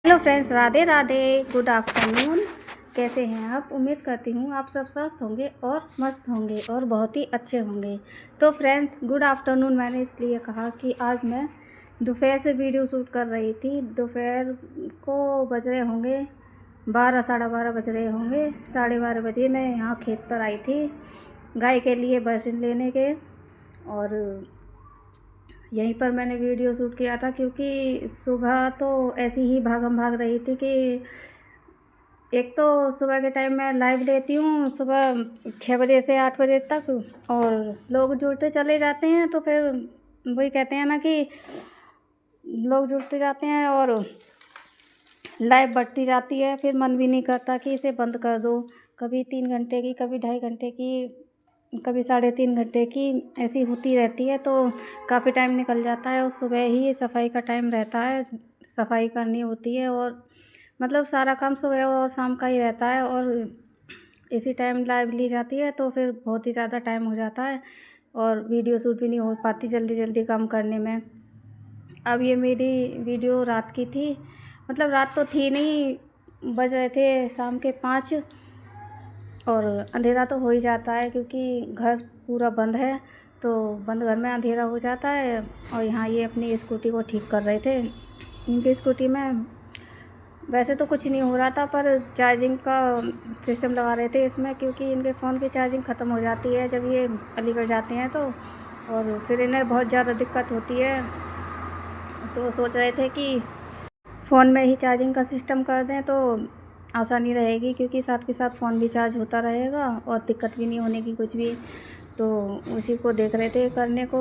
Hello friends, Radhe Radhe, good afternoon. कैसे हैं आप? उम्मीद करती हूँ आप सब स्वस्थ होंगे और मस्त होंगे और बहुत ही अच्छे होंगे। तो फ्रेंड्स, गुड आफ्टरनून मैंने इसलिए कहा कि आज मैं दोपहर से वीडियो शूट कर रही थी। दोपहर को बज रहे होंगे 12, साढ़े 12 बज रहे होंगे। 12:30 बजे मैं यहाँ खेत पर आई थी गाय के लिए वैक्सीन लेने के, और यहीं पर मैंने वीडियो शूट किया था क्योंकि सुबह तो ऐसी ही भागम भाग रही थी कि एक तो सुबह के टाइम मैं लाइव लेती हूँ सुबह 6 बजे से 8 बजे तक, और लोग जुड़ते चले जाते हैं तो फिर वही कहते हैं ना कि लोग जुड़ते जाते हैं और लाइव बढ़ती जाती है। फिर मन भी नहीं करता कि इसे बंद कर दो। कभी 3 घंटे की, कभी 2.5 घंटे की, कभी 3.5 घंटे की ऐसी होती रहती है, तो काफ़ी टाइम निकल जाता है। और सुबह ही सफाई का टाइम रहता है, सफाई करनी होती है, और मतलब सारा काम सुबह और शाम का ही रहता है, और इसी टाइम लाइव ली जाती है तो फिर बहुत ही ज़्यादा टाइम हो जाता है और वीडियो शूट भी नहीं हो पाती जल्दी जल्दी काम करने में। अब ये मेरी वीडियो रात की थी, मतलब रात तो थी नहीं, बज रहे थे शाम के 5, और अंधेरा तो हो ही जाता है क्योंकि घर पूरा बंद है, तो बंद घर में अंधेरा हो जाता है। और यहाँ ये अपनी स्कूटी को ठीक कर रहे थे। इनकी स्कूटी में वैसे तो कुछ नहीं हो रहा था, पर चार्जिंग का सिस्टम लगा रहे थे इसमें, क्योंकि इनके फ़ोन की चार्जिंग ख़त्म हो जाती है जब ये अलीगढ़ जाते हैं तो, और फिर इन्हें बहुत ज़्यादा दिक्कत होती है। तो सोच रहे थे कि फ़ोन में ही चार्जिंग का सिस्टम कर दें तो आसानी रहेगी, क्योंकि साथ के साथ फ़ोन भी चार्ज होता रहेगा और दिक्कत भी नहीं होने की कुछ भी। तो उसी को देख रहे थे, करने को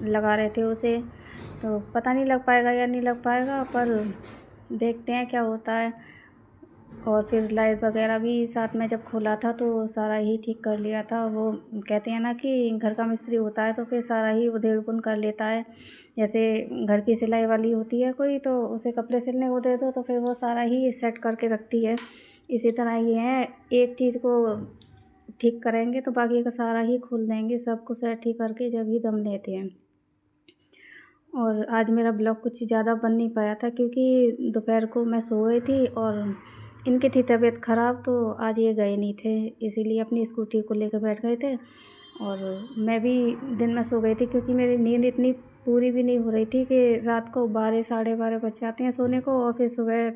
लगा रहे थे उसे। तो पता नहीं लग पाएगा या नहीं लग पाएगा, पर देखते हैं क्या होता है। और फिर लाइट वगैरह भी साथ में जब खोला था तो सारा ही ठीक कर लिया था। वो कहते हैं ना कि घर का मिस्त्री होता है तो फिर सारा ही उधेड़-बुन कर लेता है। जैसे घर की सिलाई वाली होती है कोई, तो उसे कपड़े सिलने को दे दो तो फिर वो सारा ही सेट करके रखती है। इसी तरह ये है, एक चीज़ को ठीक करेंगे तो बाकी का सारा ही खोल देंगे, सब कुछ सेट ही करके जब ही दम लेते हैं। और आज मेरा ब्लॉग कुछ ज़्यादा बन नहीं पाया था क्योंकि दोपहर को मैं सो गई थी और इनकी थी तबीयत ख़राब, तो आज ये गए नहीं थे, इसीलिए अपनी स्कूटी को लेकर बैठ गए थे। और मैं भी दिन में सो गई थी क्योंकि मेरी नींद इतनी पूरी भी नहीं हो रही थी कि रात को 12, साढ़े 12 बज जाते हैं सोने को, और फिर सुबह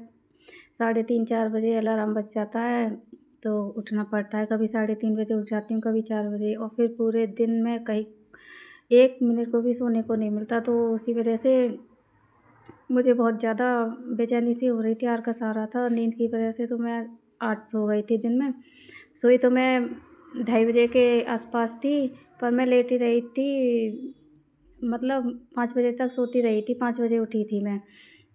3:30-4 बजे अलार्म बज जाता है तो उठना पड़ता है। कभी 3:30 बजे उठ जाती हूँ, कभी 4 बजे, और फिर पूरे दिन में कहीं 1 मिनट को भी सोने को नहीं मिलता। तो उसी वजह से मुझे बहुत ज़्यादा बेचैनी सी हो रही थी, आलस आ रहा था नींद की वजह से, तो मैं आज सो गई थी दिन में। सोई तो मैं 2:30 बजे के आसपास थी, पर मैं लेटी रही थी, मतलब 5 बजे तक सोती रही थी। 5 बजे उठी थी मैं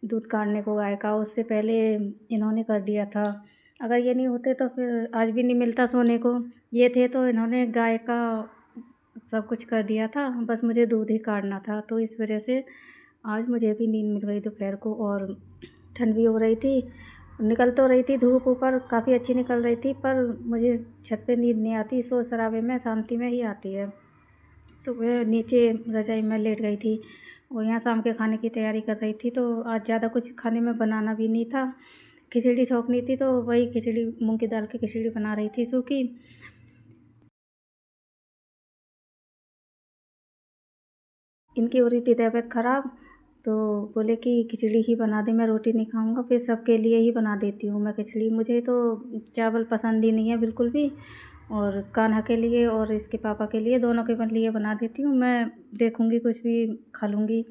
दूध काढ़ने को गाय का, उससे पहले इन्होंने कर दिया था। अगर ये नहीं होते तो फिर आज भी नहीं मिलता सोने को। ये थे तो इन्होंने गाय का सब कुछ कर दिया था, बस मुझे दूध ही काढ़ना था। तो इस वजह से आज मुझे भी नींद मिल गई दोपहर को, और ठंड भी हो रही थी। निकल तो रही थी धूप ऊपर, काफ़ी अच्छी निकल रही थी, पर मुझे छत पे नींद नहीं आती, शोर शराबे में शांति में ही आती है। तो मैं नीचे रज़ाई में लेट गई थी और यहाँ शाम के खाने की तैयारी कर रही थी। तो आज ज़्यादा कुछ खाने में बनाना भी नहीं था, खिचड़ी छोंकनी थी, तो वही खिचड़ी, मूँग की दाल की खिचड़ी बना रही थी सूखी। इनकी हो रही थी तबीयत ख़राब, तो बोले कि खिचड़ी ही बना दे, मैं रोटी नहीं खाऊंगा, फिर सबके लिए ही बना देती हूँ मैं खिचड़ी। मुझे तो चावल पसंद ही नहीं है बिल्कुल भी, और कान्हा के लिए और इसके पापा के लिए, दोनों के लिए बना देती हूँ। मैं देखूँगी, कुछ भी खा लूँगी।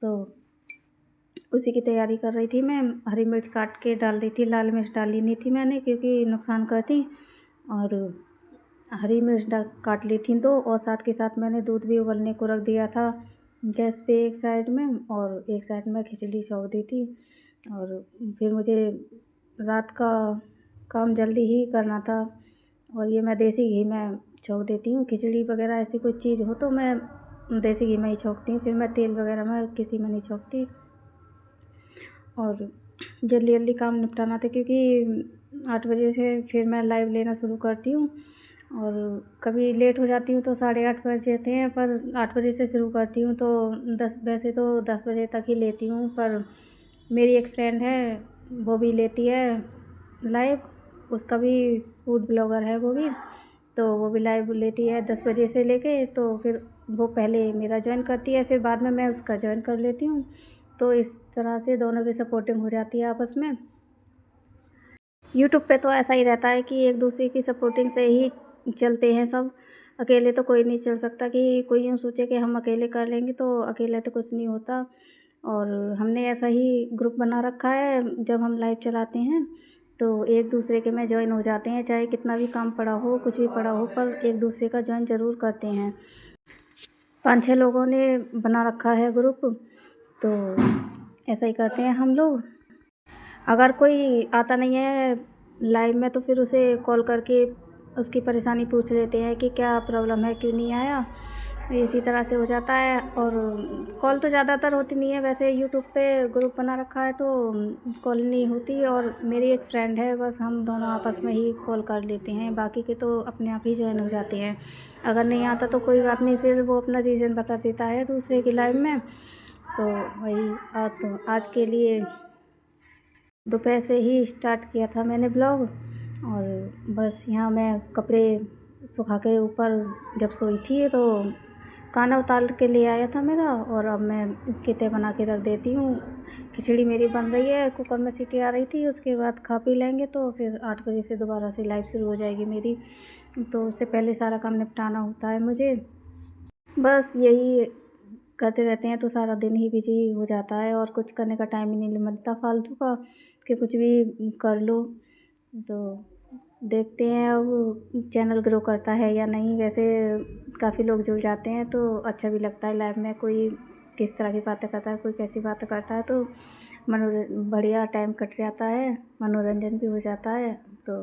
तो उसी की तैयारी कर रही थी मैं। हरी मिर्च काट के डाल दी थी, लाल मिर्च डाली नहीं थी मैंने क्योंकि नुकसान करती। और हरी मिर्च काट ली थी 2, और साथ के साथ मैंने दूध भी उबलने को रख दिया था गैस पे एक साइड में, और एक साइड में खिचड़ी छोंक दी थी। और फिर मुझे रात का काम जल्दी ही करना था, और ये मैं देसी घी में छोंक देती हूँ। खिचड़ी वगैरह ऐसी कोई चीज़ हो तो मैं देसी घी में ही छोंकती हूँ, फिर मैं तेल वगैरह में किसी में नहीं छोंकती। और जल्दी जल्दी काम निपटाना था क्योंकि 8 बजे से फिर मैं लाइव लेना शुरू करती हूँ, और कभी लेट हो जाती हूँ तो 8:30 बज जाते हैं, पर 8 बजे से शुरू करती हूँ तो 10, वैसे तो 10 बजे तक ही लेती हूँ। पर मेरी एक फ्रेंड है, वो भी लेती है लाइव, उसका भी फूड ब्लॉगर है वो भी, तो वो भी लाइव लेती है 10 बजे से लेके। तो फिर वो पहले मेरा ज्वाइन करती है, फिर बाद में मैं उसका ज्वाइन कर लेती हूँ। तो इस तरह से दोनों की सपोर्टिंग हो जाती है आपस में। यूट्यूब पे तो ऐसा ही रहता है कि एक दूसरे की सपोर्टिंग से ही चलते हैं सब। अकेले तो कोई नहीं चल सकता, कि कोई यूँ सोचे कि हम अकेले कर लेंगे, तो अकेले तो कुछ नहीं होता। और हमने ऐसा ही ग्रुप बना रखा है, जब हम लाइव चलाते हैं तो एक दूसरे के में ज्वाइन हो जाते हैं, चाहे कितना भी काम पड़ा हो, कुछ भी पड़ा हो, पर एक दूसरे का ज्वाइन ज़रूर करते हैं। 5-6 लोगों ने बना रखा है ग्रुप, तो ऐसा ही करते हैं हम लोग। अगर कोई आता नहीं है लाइव में तो फिर उसे कॉल करके उसकी परेशानी पूछ लेते हैं कि क्या प्रॉब्लम है, क्यों नहीं आया। इसी तरह से हो जाता है। और कॉल तो ज़्यादातर होती नहीं है, वैसे यूट्यूब पे ग्रुप बना रखा है तो कॉल नहीं होती। और मेरी एक फ्रेंड है, बस हम दोनों आपस में ही कॉल कर लेते हैं, बाकी के तो अपने आप ही ज्वाइन हो जाते हैं। अगर नहीं आता तो कोई बात नहीं, फिर वो अपना रीज़न बता देता है दूसरे की लाइव में। तो वही तो आज के लिए दोपहर से ही स्टार्ट किया था मैंने ब्लॉग। और बस यहाँ मैं कपड़े सुखा के ऊपर जब सोई थी तो खाना उतार के ले आया था मेरा, और अब मैं इसके तय बना के रख देती हूँ। खिचड़ी मेरी बन रही है, कुकर में सीटी आ रही थी, उसके बाद खा पी लेंगे तो फिर 8 बजे से दोबारा से लाइव शुरू हो जाएगी मेरी। तो उससे पहले सारा काम निपटाना होता है मुझे। बस यही करते रहते हैं तो सारा दिन ही बिजी हो जाता है, और कुछ करने का टाइम ही नहीं मिलता फालतू का कि कुछ भी कर लो। तो देखते हैं अब चैनल ग्रो करता है या नहीं। वैसे काफ़ी लोग जुड़ जाते हैं तो अच्छा भी लगता है, लाइव में कोई किस तरह की बातें करता है, कोई कैसी बातें करता है, तो बढ़िया टाइम कट जाता है, मनोरंजन भी हो जाता है। तो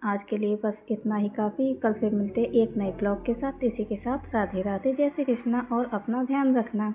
आज के लिए बस इतना ही काफ़ी। कल फिर मिलते एक नए ब्लॉग के साथ। इसी के साथ राधे राधे, जय श्री कृष्णा, और अपना ध्यान रखना।